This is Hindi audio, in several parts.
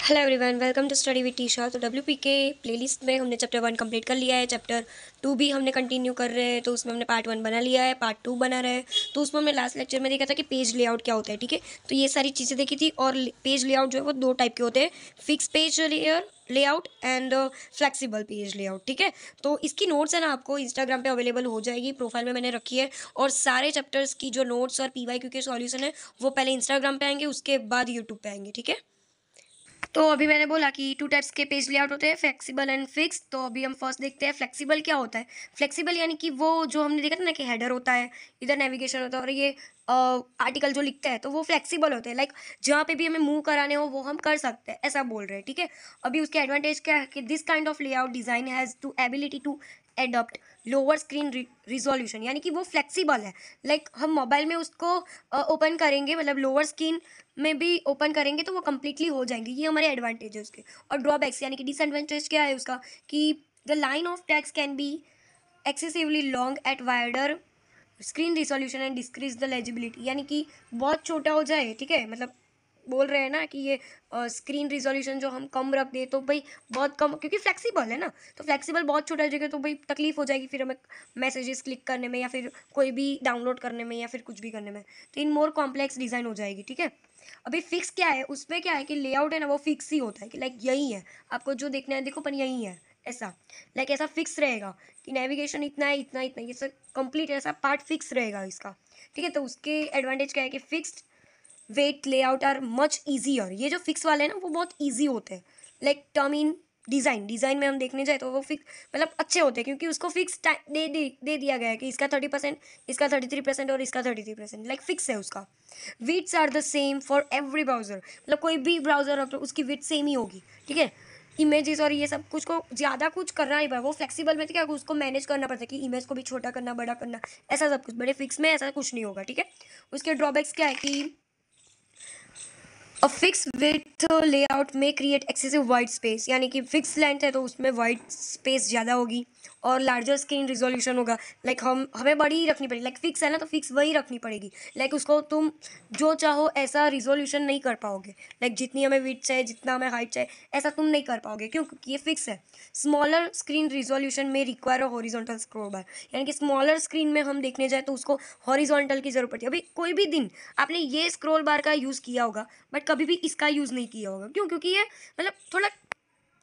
Hello everyone, welcome to study with Tisha. तो WPK प्लेलिस्ट में हमने चैप्टर 1 कंप्लीट कर लिया है। चैप्टर 2 भी हमने कंटिन्यू कर रहे हैं। तो उसमें हमने पार्ट 1 बना लिया है, पार्ट 2 बना रहे हैं। तो उसमें हमने लास्ट लेक्चर में देखा था कि पेज लेआउट क्या होता है। ठीक है, तो ये सारी चीज़ें देखी थी। और पेज लेआउट जो है वो दो टाइप के होते हैं, fix page layout and flexible page layout. ठीक है, तो इसकी नोट्स है ना आपको इंस्टाग्राम पे अवेलेबल हो जाएगी, प्रोफाइल में मैंने रखी है। और सारे चैप्टर्स की जो नोट्स और PYQ के सॉल्यूशन है वो पहले इंस्टाग्राम पे आएंगे, उसके बाद यूट्यूब पे आएंगे। ठीक है, तो अभी मैंने बोला कि टू टाइप्स के पेज लेआउट होते हैं, फ्लेक्सिबल एंड फिक्स। तो अभी हम फर्स्ट देखते हैं फ्लेक्सिबल क्या होता है। फ्लेक्सिबल यानी कि वो जो हमने देखा था ना कि हेडर होता है, इधर नेविगेशन होता है और ये आर्टिकल जो लिखते हैं तो वो फ्लेक्सिबल होते हैं। लाइक जहाँ पे भी हमें मूव कराने हो वो हम कर सकते हैं, ऐसा बोल रहे हैं। ठीक है, अभी उसके एडवांटेज क्या है कि this kind of layout design has to ability to adopt lower screen resolution, यानी कि वो फ्लेक्सिबल है। लाइक हम मोबाइल में उसको ओपन करेंगे, मतलब लोअर स्क्रीन में भी ओपन करेंगे तो वो कम्प्लीटली हो जाएंगे। ये हमारे एडवांटेज है उसके। और ड्रॉबैक्स यानी कि डिसएडवांटेज क्या है उसका कि the line of text can be excessively long at wider screen resolution and decrease the legibility, यानी कि बहुत छोटा हो जाए। ठीक है, मतलब बोल रहे हैं ना कि ये स्क्रीन रिजोल्यूशन जो हम कम रख दे तो भाई बहुत कम, क्योंकि फ्लेक्सिबल है ना, तो फ्लेक्सिबल बहुत छोटा हो जाएगा तो भाई तकलीफ हो जाएगी फिर हमें मैसेजेस क्लिक करने में या फिर कोई भी डाउनलोड करने में या फिर कुछ भी करने में। तो इन मोर कॉम्प्लेक्स डिज़ाइन हो जाएगी। ठीक है, अभी फिक्स क्या है, उसमें क्या है कि लेआउट है ना वो फिक्स ही होता है कि लाइक यही है, आपको जो देखना है देखो पर यही है, ऐसा लाइक ऐसा फिक्स रहेगा कि नेविगेशन इतना है इतना इतना, ये सब कंप्लीट ऐसा पार्ट फिक्स रहेगा इसका। ठीक है, तो उसके एडवांटेज क्या है कि fixed width layout are much easier. ये जो फिक्स वाले हैं ना वो बहुत ईजी होते हैं। लाइक टर्म इन डिज़ाइन में हम देखने जाए तो वो फिक्स मतलब अच्छे होते हैं क्योंकि उसको फिक्स दे दिया गया है कि इसका 30%, इसका 33% और इसका 33%, लाइक फिक्स है उसका। Widths are the same for every browser, मतलब कोई भी ब्राउज़र तो उसकी विड्थ सेम ही होगी। ठीक है, इमेजेस और ये सब कुछ को ज़्यादा कुछ करना नहीं पड़ा। वो फ्लेक्सिबल में तो क्या उसको मैनेज करना पड़ता है कि इमेज को भी छोटा करना बड़ा करना, ऐसा सब कुछ। बड़े फिक्स में ऐसा कुछ नहीं होगा। ठीक है, उसके ड्रॉबैक्स क्या है कि अ फिक्स विड्थ लेआउट में क्रिएट एक्सेसिव वाइट स्पेस, यानी कि फिक्स लेंथ है तो उसमें वाइट स्पेस ज़्यादा होगी और लार्जर स्क्रीन रिजोल्यूशन होगा। लाइक हमें बड़ी रखनी पड़ेगी। लाइक फिक्स है ना तो फिक्स वही रखनी पड़ेगी। लाइक उसको तुम जो चाहो ऐसा रिजोल्यूशन नहीं कर पाओगे। लाइक जितनी हमें विड्थ चाहिए जितना हमें हाइट चाहिए ऐसा तुम नहीं कर पाओगे, क्यों? क्योंकि ये फिक्स है। स्मॉलर स्क्रीन रिजोल्यूशन में रिक्वायर हॉरिजॉन्टल स्क्रॉल बार, यानी कि स्मॉलर स्क्रीन में हम देखने जाए तो उसको हॉरिजॉन्टल की जरूरत पड़ती है। अभी कोई भी दिन आपने ये स्क्रॉल बार का यूज़ किया होगा बट कभी भी इसका यूज़ नहीं किया होगा। क्यों? क्योंकि ये मतलब थोड़ा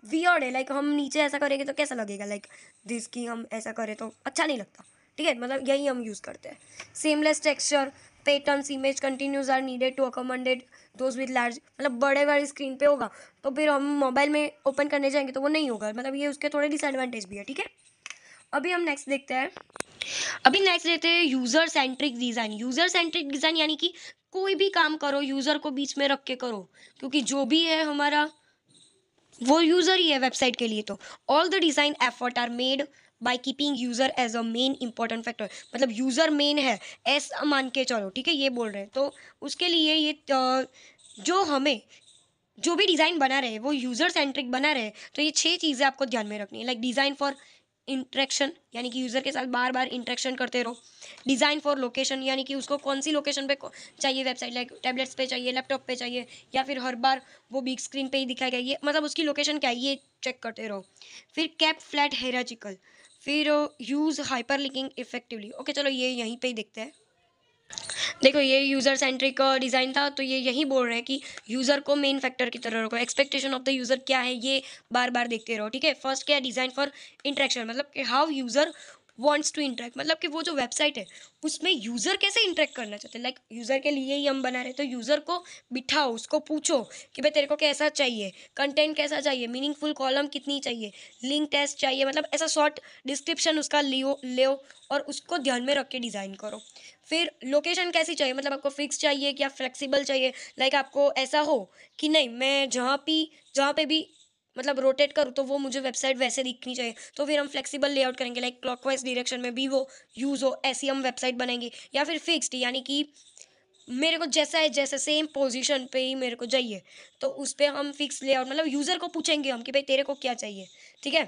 वियर्ड है। लाइक हम नीचे ऐसा करेंगे तो कैसा लगेगा, लाइक दिस की हम ऐसा करें तो अच्छा नहीं लगता। ठीक है, मतलब यही हम यूज़ करते हैं। Seamless texture patterns image continues are needed to accommodate those with large, मतलब बड़े वाली स्क्रीन पे होगा तो फिर हम मोबाइल में ओपन करने जाएंगे तो वो नहीं होगा। मतलब ये उसके थोड़े डिसएडवांटेज भी है। ठीक है, अभी हम नेक्स्ट देखते हैं। अभी नेक्स्ट देखते हैं user centric design. User centric design यानी कि कोई भी काम करो यूज़र को बीच में रख के करो, क्योंकि जो भी है हमारा वो यूज़र ही है वेबसाइट के लिए। तो all the design effort are made by keeping user as a main important factor, मतलब यूज़र मेन है ऐसा मान के चलो। ठीक है, ये बोल रहे हैं तो उसके लिए ये जो हमें जो भी डिज़ाइन बना रहे वो यूज़र सेंट्रिक बना रहे, तो ये 6 चीज़ें आपको ध्यान में रखनी है। लाइक डिज़ाइन फॉर इंट्रैक्शन, यानी कि यूज़र के साथ बार बार इंट्रैक्शन करते रहो। डिज़ाइन फॉर लोकेशन, यानी कि उसको कौन सी लोकेशन पे चाहिए वेबसाइट, लाइक टैबलेट्स पे चाहिए, लैपटॉप पे चाहिए या फिर हर बार वो बिग स्क्रीन पे ही दिखाएगा, ये मतलब उसकी लोकेशन क्या है ये चेक करते रहो। फिर कैप फ्लैट हेराजिकल, फिर use hyper linking effectively. Okay चलो ये यहीं पे ही देखते हैं। देखो ये यूज़र सेंट्रिक डिज़ाइन था तो ये यही बोल रहे हैं कि यूज़र को मेन फैक्टर की तरह रखो। एक्सपेक्टेशन ऑफ द यूज़र क्या है ये बार बार देखते रहो। ठीक है, फर्स्ट क्या है, डिज़ाइन फॉर इंटरेक्शन, मतलब कि how user wants to interact, मतलब कि वो जो वेबसाइट है उसमें यूज़र कैसे इंटरेक्ट करना चाहते हैं। लाइक यूज़र के लिए ही हम बना रहे तो यूज़र को बिठाओ, उसको पूछो कि भाई तेरे को कैसा चाहिए, कंटेंट कैसा चाहिए, मीनिंगफुल कॉलम कितनी चाहिए, लिंक टेस्ट चाहिए, मतलब ऐसा शॉर्ट डिस्क्रिप्शन उसका ले और उसको ध्यान में रख के डिज़ाइन करो। फिर लोकेशन कैसी चाहिए, मतलब आपको फिक्स चाहिए क्या फ्लेक्सिबल चाहिए। लाइक आपको ऐसा हो कि नहीं मैं जहाँ पे भी मतलब रोटेट करूँ तो वो मुझे वेबसाइट वैसे दिखनी चाहिए, तो फिर हम फ्लेक्सिबल लेआउट करेंगे। लाइक क्लॉकवाइज डायरेक्शन में भी वो यूज़ हो ऐसी हम वेबसाइट बनाएंगे। या फिर फिक्स्ड, यानी कि मेरे को जैसा है जैसे सेम पोजीशन पे ही मेरे को चाहिए तो उस पर हम फिक्स लेआउट, मतलब यूज़र को पूछेंगे हम कि भाई तेरे को क्या चाहिए। ठीक है,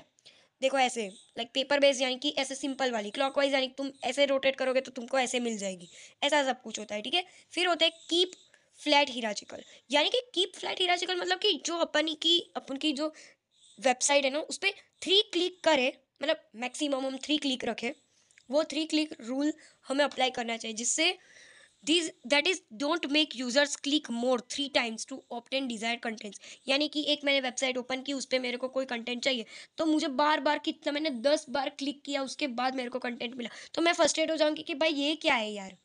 देखो ऐसे लाइक पेपर बेस यानी कि ऐसे सिंपल वाली, क्लॉकवाइज यानी तुम ऐसे रोटेट करोगे तो तुमको ऐसे मिल जाएगी, ऐसा सब कुछ होता है। ठीक है, फिर होता है कीप फ्लैट हिराचिकल, यानी कि कीप फ्लैट हिराचिकल मतलब कि जो अपन की जो वेबसाइट है ना उस पर 3 क्लिक करे, मतलब मैक्सिमम हम 3 क्लिक रखें, वो 3 क्लिक रूल हमें अप्लाई करना चाहिए, जिससे this that is don't make users click more 3 times to obtain desired contents. यानी कि एक मैंने वेबसाइट ओपन की, उस पर मेरे को कोई कंटेंट चाहिए, तो मुझे बार बार कितना, मैंने 10 बार क्लिक किया उसके बाद मेरे को कंटेंट मिला, तो मैं फ्रस्ट्रेट हो जाऊंगी कि भाई ये क्या है यार।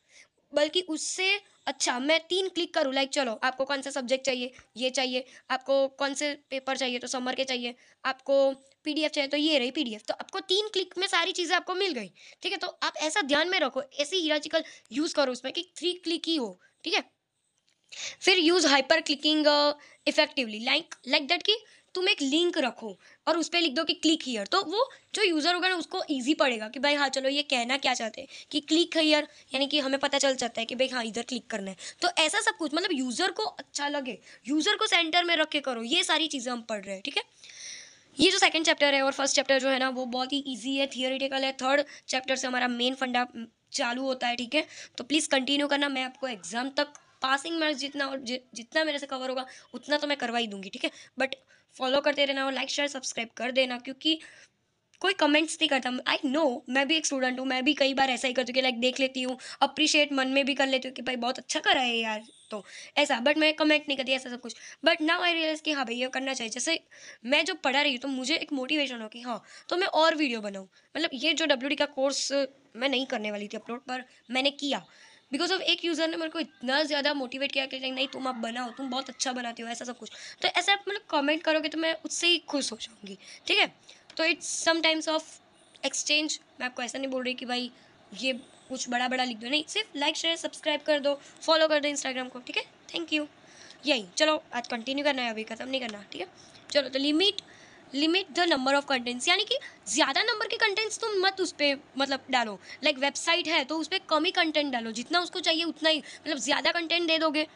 बल्कि उससे अच्छा मैं 3 क्लिक करूँ, लाइक चलो आपको कौन सा सब्जेक्ट चाहिए, ये चाहिए, आपको कौन से पेपर चाहिए तो समर के चाहिए, आपको पीडीएफ चाहिए तो ये रही पीडीएफ, तो आपको 3 क्लिक में सारी चीज़ें आपको मिल गई। ठीक है, तो आप ऐसा ध्यान में रखो, ऐसी हिराचिकल यूज़ करो उसमें कि 3 क्लिक ही हो। ठीक है, फिर use hyper clicking effectively, like that कि तुम एक लिंक रखो और उस पर लिख दो कि क्लिक हियर, तो वो जो यूज़र होगा ना उसको ईजी पड़ेगा कि भाई हाँ चलो ये कहना क्या चाहते हैं कि क्लिक हियर, यानी कि हमें पता चल जाता है कि भाई हाँ इधर क्लिक करना है। तो ऐसा सब कुछ मतलब यूज़र को अच्छा लगे, यूज़र को सेंटर में रख के करो, ये सारी चीज़ें हम पढ़ रहे हैं। ठीक है, ये जो सेकंड चैप्टर है और फर्स्ट चैप्टर जो है ना वो बहुत ही इजी है, थियोरेटिकल है। थर्ड चैप्टर से हमारा मेन फंडा चालू होता है। ठीक है, तो प्लीज़ कंटिन्यू करना, मैं आपको एग्जाम तक पासिंग मार्क्स जितना और जितना मेरे से कवर होगा उतना तो मैं करवा ही दूंगी। ठीक है, बट फॉलो करते रहना और लाइक शेयर सब्सक्राइब कर देना, क्योंकि कोई कमेंट्स नहीं करता। आई नो, मैं भी एक स्टूडेंट हूँ, मैं भी कई बार ऐसा ही करती हूँ कि लाइक देख लेती हूँ, अप्रिशिएट मन में भी कर लेती हूँ कि भाई बहुत अच्छा करा है यार, तो ऐसा, बट मैं कमेंट नहीं करती ऐसा सब कुछ। बट नाउ आई रियलाइज कि हाँ भाई ये करना चाहिए, जैसे मैं जो पढ़ा रही हूँ तो मुझे एक मोटिवेशन हो कि हाँ तो मैं और वीडियो बनाऊँ। मतलब ये जो WD का कोर्स मैं नहीं करने वाली थी अपलोड, पर मैंने किया बिकॉज ऑफ एक यूज़र ने मेरे को इतना ज़्यादा मोटिवेट किया कि नहीं तुम अब बनाओ, तुम बहुत अच्छा बनाती हो, ऐसा सब कुछ। तो ऐसा आप मतलब कमेंट करोगे तो मैं उससे ही खुश हो जाऊँगी। ठीक है, तो इट्स समटाइम्स ऑफ एक्सचेंज। मैं आपको ऐसा नहीं बोल रही कि भाई ये कुछ बड़ा बड़ा लिख दो, नहीं, सिर्फ लाइक शेयर सब्सक्राइब कर दो, फॉलो कर दो इंस्टाग्राम को। ठीक है, थैंक यू। यही चलो आज कंटिन्यू करना है, अभी ख़त्म नहीं करना। ठीक है, चलो तो limit the number of contents, यानी कि ज़्यादा नंबर के कंटेंट्स तुम मत उस पर मतलब डालो। लाइक वेबसाइट है तो उस पर कम ही कंटेंट डालो, जितना उसको चाहिए उतना ही, मतलब ज़्यादा कंटेंट दे दोगे।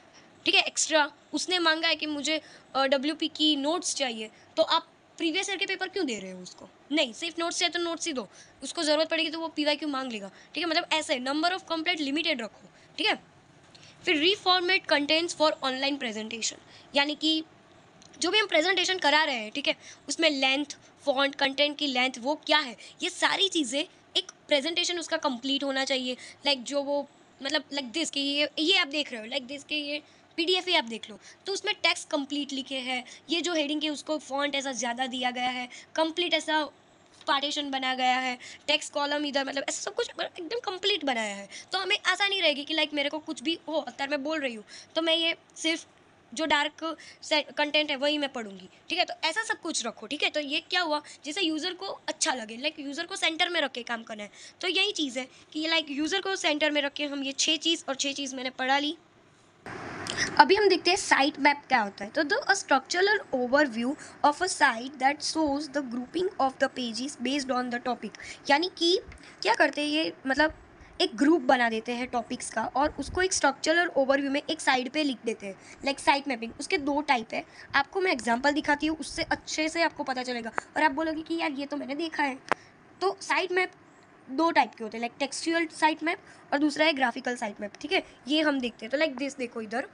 ठीक है, एक्स्ट्रा उसने मांगा है कि मुझे WP की नोट्स चाहिए, तो आप प्रीवियस ईयर के पेपर क्यों दे रहे हो उसको? नहीं, सिर्फ नोट्स चाहिए तो नोट्स ही दो, उसको ज़रूरत पड़ेगी तो वो PYQ मांग लेगा। ठीक है, मतलब ऐसे नंबर ऑफ कंप्लीट लिमिटेड रखो। ठीक है, फिर reformat contents for online presentation, यानी कि जो भी हम प्रेजेंटेशन करा रहे हैं, ठीक है, उसमें लेंथ, फॉन्ट, कंटेंट की लेंथ वो क्या है, ये सारी चीज़ें एक प्रेजेंटेशन उसका कंप्लीट होना चाहिए। लाइक जो वो मतलब लाइक दिस कि ये आप देख रहे हो, लाइक दिस कि ये PDF ही आप देख लो, तो उसमें टेक्स्ट कंप्लीट लिखे हैं, ये जो हेडिंग है उसको फॉन्ट ऐसा ज़्यादा दिया गया है, कंप्लीट ऐसा पार्टीशन बना गया है, टेक्स्ट कॉलम इधर, मतलब ऐसा सब कुछ एकदम कंप्लीट बनाया है, तो हमें आसानी रहेगी कि लाइक मेरे को कुछ भी हो, अगर मैं बोल रही हूँ तो मैं ये सिर्फ जो डार्क कंटेंट है वही मैं पढ़ूंगी। ठीक है, तो ऐसा सब कुछ रखो। ठीक है, तो ये क्या हुआ, जैसे यूज़र को अच्छा लगे, लाइक यूज़र को सेंटर में रख के काम करना है। तो यही चीज़ है कि लाइक यूज़र को सेंटर में रख के हम ये 6 चीज़ और 6 चीज़ मैंने पढ़ा ली। अभी हम देखते हैं साइट मैप क्या होता है। तो the a structural overview of a site that shows the grouping of the pages based on the topic, यानी कि क्या करते हैं ये, मतलब एक ग्रुप बना देते हैं टॉपिक्स का और उसको एक स्ट्रक्चरल ओवरव्यू में एक साइड पे लिख देते हैं, लाइक साइट मैपिंग। उसके 2 टाइप है, आपको मैं एग्जांपल दिखाती हूँ, उससे अच्छे से आपको पता चलेगा और आप बोलोगे कि यार ये तो मैंने देखा है। तो साइट मैप 2 टाइप के होते हैं, लाइक टेक्सचुअल साइट मैप और दूसरा है ग्राफिकल साइट मैप। ठीक है, ये हम देखते हैं, तो लाइक दिस देखो इधर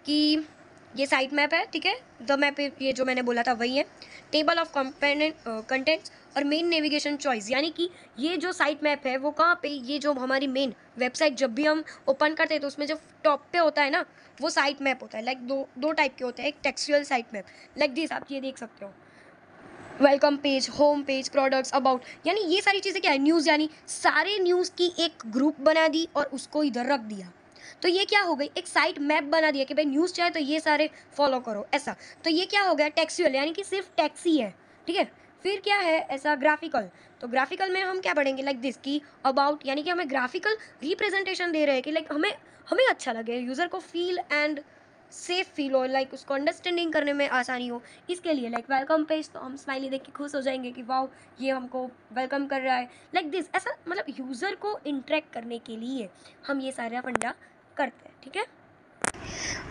कि ये साइट मैप है। ठीक है, द मैप ये जो मैंने बोला था वही है, टेबल ऑफ कंटेंट्स और मेन नेविगेशन चॉइस, यानी कि ये जो साइट मैप है वो कहाँ पे, ये जो हमारी मेन वेबसाइट जब भी हम ओपन करते हैं तो उसमें जो टॉप पे होता है ना वो साइट मैप होता है। लाइक दो टाइप के होते हैं, एक textual site map, like this आप ये देख सकते हो, welcome page, home page, products, about, यानी ये सारी चीज़ें क्या है, न्यूज़, यानी सारे न्यूज़ की एक ग्रुप बना दी और उसको इधर रख दिया। तो ये क्या हो गई, एक साइट मैप बना दिया कि भाई न्यूज़ चाहे तो ये सारे फॉलो करो, ऐसा। तो ये क्या हो गया, टेक्सुअल, यानी कि सिर्फ टेक्स्ट ही है। ठीक है, फिर क्या है ऐसा ग्राफिकल, तो ग्राफिकल में हम क्या पढ़ेंगे, लाइक दिस की अबाउट, यानी कि हमें ग्राफिकल रिप्रेजेंटेशन दे रहे हैं कि लाइक हमें हमें अच्छा लगे, यूज़र को फील एंड सेफ फील हो, लाइक उसको अंडरस्टैंडिंग करने में आसानी हो, इसके लिए लाइक वेलकम पेज, तो हम स्माइली देख के खुश हो जाएंगे कि वाओ ये हमको वेलकम कर रहा है, लाइक दिस, ऐसा मतलब यूज़र को इंटरेक्ट करने के लिए हम ये सारा फंडा करते हैं। ठीक है,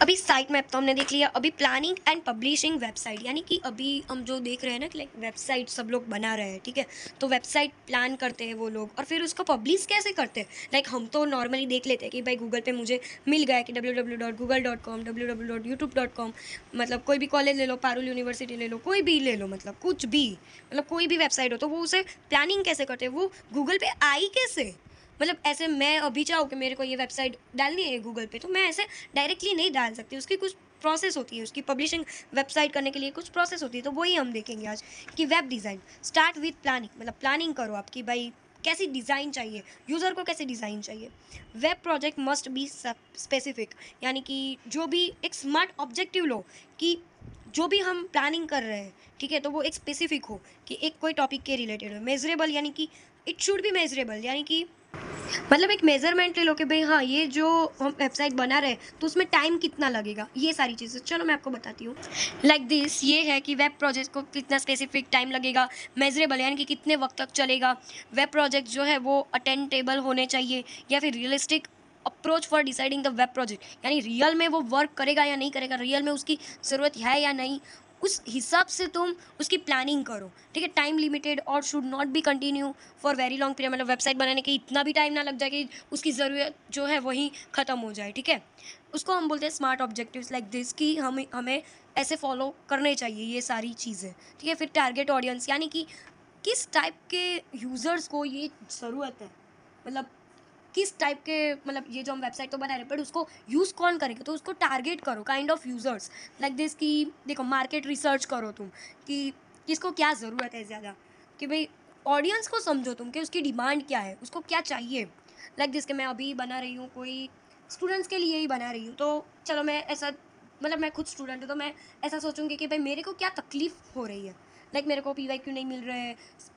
अभी साइट मैप तो हमने देख लिया। अभी प्लानिंग एंड पब्लिशिंग वेबसाइट, यानी कि अभी हम जो देख रहे हैं ना कि लाइक वेबसाइट सब लोग बना रहे हैं, ठीक है। तो वेबसाइट प्लान करते हैं वो लोग और फिर उसको पब्लिश कैसे करते हैं। लाइक हम तो नॉर्मली देख लेते हैं कि भाई गूगल पे मुझे मिल गया कि www.google.com, www.youtube.com, मतलब कोई भी कॉलेज ले लो, पारुल यूनिवर्सिटी ले लो, कोई भी ले लो, मतलब कुछ भी, मतलब कोई भी वेबसाइट हो, तो वो उसे प्लानिंग कैसे करते हैं, वो गूगल पे आई कैसे। मतलब ऐसे मैं अभी चाहूँ कि मेरे को ये वेबसाइट डालनी है गूगल पे, तो मैं ऐसे डायरेक्टली नहीं डाल सकती, उसकी कुछ प्रोसेस होती है। उसकी पब्लिशिंग वेबसाइट करने के लिए कुछ प्रोसेस होती है, तो वही हम देखेंगे आज कि web design start with planning, मतलब प्लानिंग करो आपकी भाई कैसी डिज़ाइन चाहिए, यूज़र को कैसे डिज़ाइन चाहिए। Web project must be specific, यानी कि जो भी एक स्मार्ट ऑब्जेक्टिव लो कि जो भी हम प्लानिंग कर रहे हैं, ठीक है, तो वो एक स्पेसिफिक हो कि एक कोई टॉपिक के रिलेटेड हो। मेजरेबल, यानी कि इट शुड बी मेजरेबल, यानी कि मतलब एक मेजरमेंट ले लो कि भाई हाँ ये जो हम वेबसाइट बना रहे हैं तो उसमें टाइम कितना लगेगा, ये सारी चीज़ें। चलो मैं आपको बताती हूँ। लाइक दिस ये है कि वेब प्रोजेक्ट को कितना स्पेसिफिक टाइम लगेगा, मेजरेबल यानी कि कितने वक्त तक चलेगा। वेब प्रोजेक्ट जो है वो अटेंडेबल होने चाहिए, या फिर realistic approach for deciding the web project, यानी रियल में वो वर्क करेगा या नहीं करेगा, रियल में उसकी ज़रूरत है या नहीं, उस हिसाब से तुम उसकी प्लानिंग करो, ठीक है। टाइम लिमिटेड और should not be continue for very long period, मतलब वेबसाइट बनाने के इतना भी टाइम ना लग जाए कि उसकी ज़रूरत जो है वही ख़त्म हो जाए, ठीक है। उसको हम बोलते हैं स्मार्ट ऑब्जेक्टिव्स लाइक दिस, कि हमें ऐसे फॉलो करने चाहिए ये सारी चीज़ें, ठीक है। फिर टारगेट ऑडियंस, यानी कि किस टाइप के यूज़र्स को ये ज़रूरत है, मतलब किस टाइप के, मतलब ये जो हम वेबसाइट तो बना रहे हैं पर उसको यूज़ कौन करेगा, तो उसको टारगेट करो kind of users like this. कि देखो मार्केट रिसर्च करो तुम कि किसको क्या ज़रूरत है ज़्यादा, कि भाई ऑडियंस को समझो तुम कि उसकी डिमांड क्या है, उसको क्या चाहिए। लाइक दिस कि मैं अभी बना रही हूँ कोई स्टूडेंट्स के लिए ही बना रही हूँ, तो चलो मैं ऐसा, मतलब मैं खुद स्टूडेंट हूँ तो मैं ऐसा सोचूंगी कि भाई मेरे को क्या तकलीफ़ हो रही है। लाइक मेरे को PYQ नहीं मिल रहे हैं,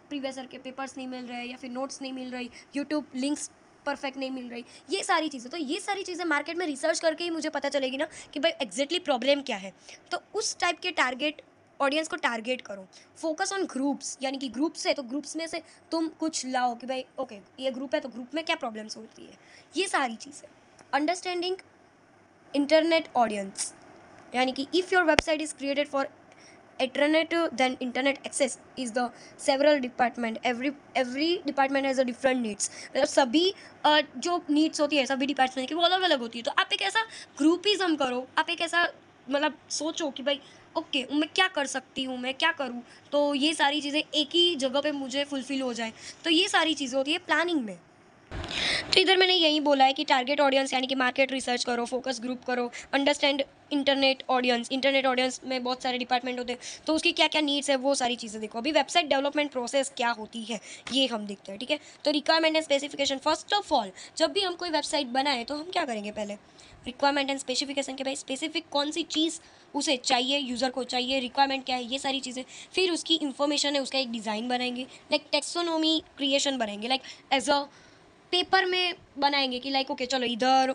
प्रीवियस ईयर के पेपर्स नहीं मिल रहे, या फिर नोट्स नहीं मिल रही, यूट्यूब लिंक्स परफेक्ट नहीं मिल रही, ये सारी चीज़ें। तो ये सारी चीज़ें मार्केट में रिसर्च करके ही मुझे पता चलेगी ना कि भाई एग्जैक्टली प्रॉब्लम क्या है। तो उस टाइप के टारगेट ऑडियंस को टारगेट करो। फोकस ऑन ग्रुप्स, यानी कि ग्रुप्स है तो ग्रुप्स में से तुम कुछ लाओ कि भाई ओके ये ग्रुप है तो ग्रुप में क्या प्रॉब्लम्स होती है, ये सारी चीज़ें। अंडरस्टैंडिंग इंटरनेट ऑडियंस, यानी कि if your website is created for alternative than internet access is the several department, every department has a different needs, मतलब सभी जो needs होती है सभी डिपार्टमेंट की वो अलग अलग होती है। तो आप एक ऐसा ग्रुपिज्म करो, आप एक ऐसा मतलब सोचो कि भाई ओके मैं क्या कर सकती हूँ, मैं क्या करूँ, तो ये सारी चीज़ें एक ही जगह पे मुझे फुलफिल हो जाए। तो ये सारी चीज़ें होती है प्लानिंग में। तो इधर मैंने यही बोला है कि टारगेट ऑडियंस यानी कि मार्केट रिसर्च करो, फोकस ग्रुप करो, अंडरस्टैंड इंटरनेट ऑडियंस में बहुत सारे डिपार्टमेंट होते हैं, तो उसकी क्या क्या नीड्स है वो सारी चीज़ें देखो। अभी वेबसाइट डेवलपमेंट प्रोसेस क्या होती है ये हम देखते हैं, ठीक है। तो requirement and specification, first of all जब भी हम कोई वेबसाइट बनाए तो हम क्या करेंगे, पहले रिक्वायरमेंट एंड स्पेसिफिकेशन के भाई स्पेसिफिक कौन सी चीज़ उसे चाहिए, यूज़र को चाहिए, रिक्वायरमेंट क्या है, ये सारी चीज़ें। फिर उसकी इन्फॉर्मेशन है, उसका एक डिज़ाइन बनाएंगे, लाइक टेक्सोनोमी क्रिएशन बनाएंगे, लाइक एज अ पेपर में बनाएंगे कि लाइक ओके चलो इधर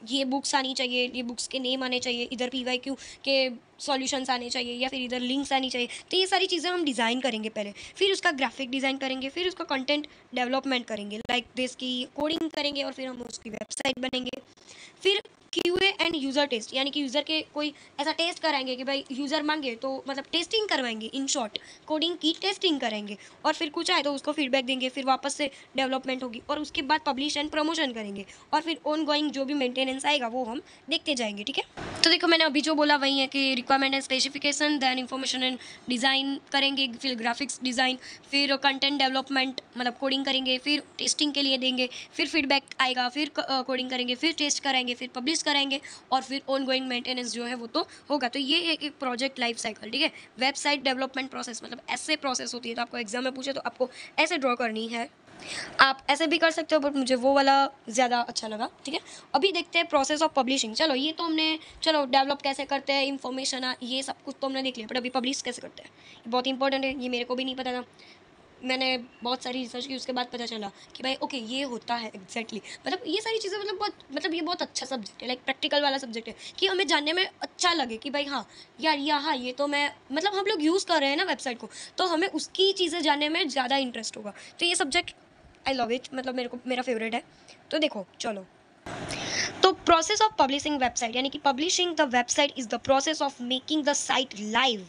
ये बुक्स आनी चाहिए, ये बुक्स के नेम आने चाहिए, इधर PYQ के सॉल्यूशंस आने चाहिए, या फिर इधर लिंक्स आनी चाहिए। तो ये सारी चीज़ें हम डिज़ाइन करेंगे पहले, फिर उसका ग्राफिक डिज़ाइन करेंगे, फिर उसका कंटेंट डेवलपमेंट करेंगे, लाइक दिस की कोडिंग करेंगे, और फिर हम उसकी वेबसाइट बनेंगे। फिर QA एंड यूज़र टेस्ट, यानी कि यूज़र के कोई ऐसा टेस्ट कराएंगे कि भाई यूज़र मांगे तो मतलब टेस्टिंग करवाएंगे, इन शॉर्ट कोडिंग की टेस्टिंग करेंगे, और फिर कुछ आए तो उसको फीडबैक देंगे, फिर वापस से डेवलपमेंट होगी, और उसके बाद पब्लिश एंड प्रमोशन करेंगे, और फिर ऑन गोइंग जो भी मेंटेनेंस आएगा वो हम देखते जाएंगे, ठीक है। तो देखो मैंने अभी जो बोला वही है कि requirement and specification, then information and design करेंगे, फिर ग्राफिक्स डिज़ाइन, फिर कंटेंट डेवलपमेंट मतलब कोडिंग करेंगे, फिर टेस्टिंग के लिए देंगे, फिर फीडबैक आएगा, फिर कोडिंग करेंगे, फिर टेस्ट कराएंगे, फिर पब्लिश कराएंगे, और फिर ऑन गोइंग मेंटेनेंस जो है वो तो होगा। तो ये है एक प्रोजेक्ट लाइफ साइकिल, ठीक है। वेबसाइट डेवलपमेंट प्रोसेस मतलब ऐसे प्रोसेस होती है, तो आपको एग्जाम में पूछे तो आपको ऐसे ड्रॉ करनी है। आप ऐसे भी कर सकते हो बट मुझे वो वाला ज़्यादा अच्छा लगा, ठीक है। अभी देखते हैं प्रोसेस ऑफ पब्लिशिंग। चलो ये तो हमने, चलो डेवलप कैसे करते हैं, इन्फॉर्मेशन ये सब कुछ तो हमने देख लिया, बट अभी पब्लिश कैसे करते हैं ये बहुत इंपॉर्टेंट है, ये मेरे को भी नहीं पता था। मैंने बहुत सारी रिसर्च की, उसके बाद पता चला कि भाई ओके ये होता है एग्जैक्टली। मतलब ये सारी चीज़ें मतलब ये बहुत अच्छा सब्जेक्ट है, लाइक प्रैक्टिकल वाला सब्जेक्ट है कि हमें जानने में अच्छा लगे कि भाई हाँ यार यहाँ ये तो मैं मतलब हम लोग यूज़ कर रहे हैं ना वेबसाइट को, तो हमें उसकी चीज़ें जानने में ज़्यादा इंटरेस्ट होगा। तो ये सब्जेक्ट आई लव इट, मतलब मेरे को मेरा फेवरेट है। तो देखो चलो तो प्रोसेस ऑफ पब्लिशिंग वेबसाइट यानी कि publishing the website is the process of making the site live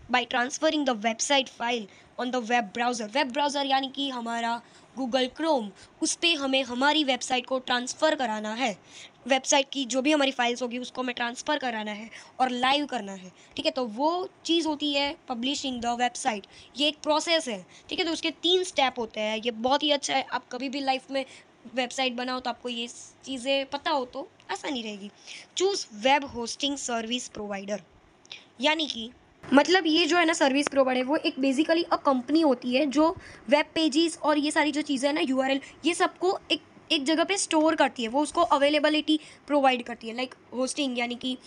bye transferring the website file on the web browser. Web browser यानी कि हमारा गूगल क्रोम, उस पर हमें हमारी वेबसाइट को ट्रांसफ़र कराना है। वेबसाइट की जो भी हमारी फाइल्स होगी उसको हमें ट्रांसफ़र कराना है और लाइव करना है। ठीक है, तो वो चीज़ होती है पब्लिशिंग द वेबसाइट। ये एक प्रोसेस है। ठीक है, तो उसके 3 स्टेप होते हैं। ये बहुत ही अच्छा है। आप कभी भी लाइफ में वेबसाइट बनाओ तो आपको ये चीज़ें पता हो तो आसानी रहेगी। Choose web hosting service provider, यानी कि मतलब ये जो है ना सर्विस प्रोवाइडर, वो एक बेसिकली अ कंपनी होती है जो वेब पेजेस और ये सारी जो चीज़ें हैं ना यूआरएल, ये सबको एक जगह पे स्टोर करती है। वो उसको अवेलेबिलिटी प्रोवाइड करती है। लाइक होस्टिंग यानी कि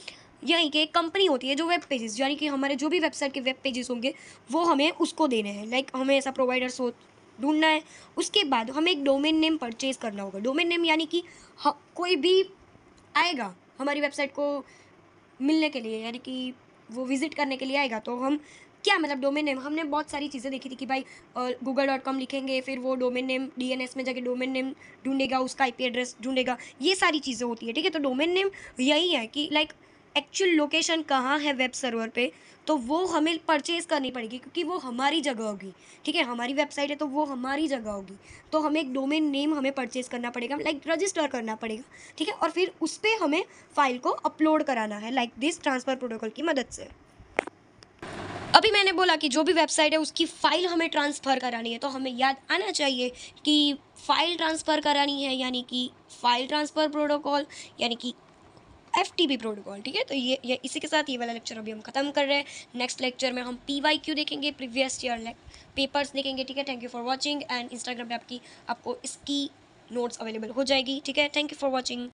यहीं की एक कंपनी होती है जो वेब पेजेस, यानी कि हमारे जो भी वेबसाइट के वेब पेजेस होंगे वो हमें उसको देने हैं। लाइक हमें ऐसा प्रोवाइडर ढूंढना है। उसके बाद हमें एक डोमेन नेम परचेज करना होगा। डोमेन नेम यानी कि कोई भी आएगा हमारी वेबसाइट को मिलने के लिए, यानी कि वो विज़िट करने के लिए आएगा, तो हम क्या मतलब डोमेन नेम, हमने बहुत सारी चीज़ें देखी थी कि भाई google.com लिखेंगे, फिर वो डोमेन नेम डीएनएस में जाके डोमेन नेम ढूंढेगा, उसका आईपी एड्रेस ढूंढेगा, ये सारी चीज़ें होती है। ठीक है, तो डोमेन नेम यही है कि लाइक एक्चुअल लोकेशन कहाँ है वेब सर्वर पे, तो वो हमें परचेज करनी पड़ेगी क्योंकि वो हमारी जगह होगी। ठीक है, हमारी वेबसाइट है तो वो हमारी जगह होगी, तो हमें एक डोमेन नेम हमें परचेज करना पड़ेगा, लाइक रजिस्टर करना पड़ेगा। ठीक है, और फिर उस पर हमें फाइल को अपलोड कराना है लाइक दिस ट्रांसफ़र प्रोटोकॉल की मदद से। अभी मैंने बोला कि जो भी वेबसाइट है उसकी फ़ाइल हमें ट्रांसफ़र करानी है, तो हमें याद आना चाहिए कि फ़ाइल ट्रांसफ़र करानी है, यानी कि फ़ाइल ट्रांसफ़र प्रोटोकॉल, यानी कि एफटीपी प्रोटोकॉल। ठीक है, तो ये इसी के साथ ये वाला लेक्चर अभी हम ख़त्म कर रहे हैं। नेक्स्ट लेक्चर में हम पीवाईक्यू देखेंगे, प्रीवियस ईयर पेपर्स देखेंगे। ठीक है, thank you for watching. And Instagram पे आपको इसकी नोट्स अवेलेबल हो जाएगी। ठीक है, थैंक यू फॉर वॉचिंग।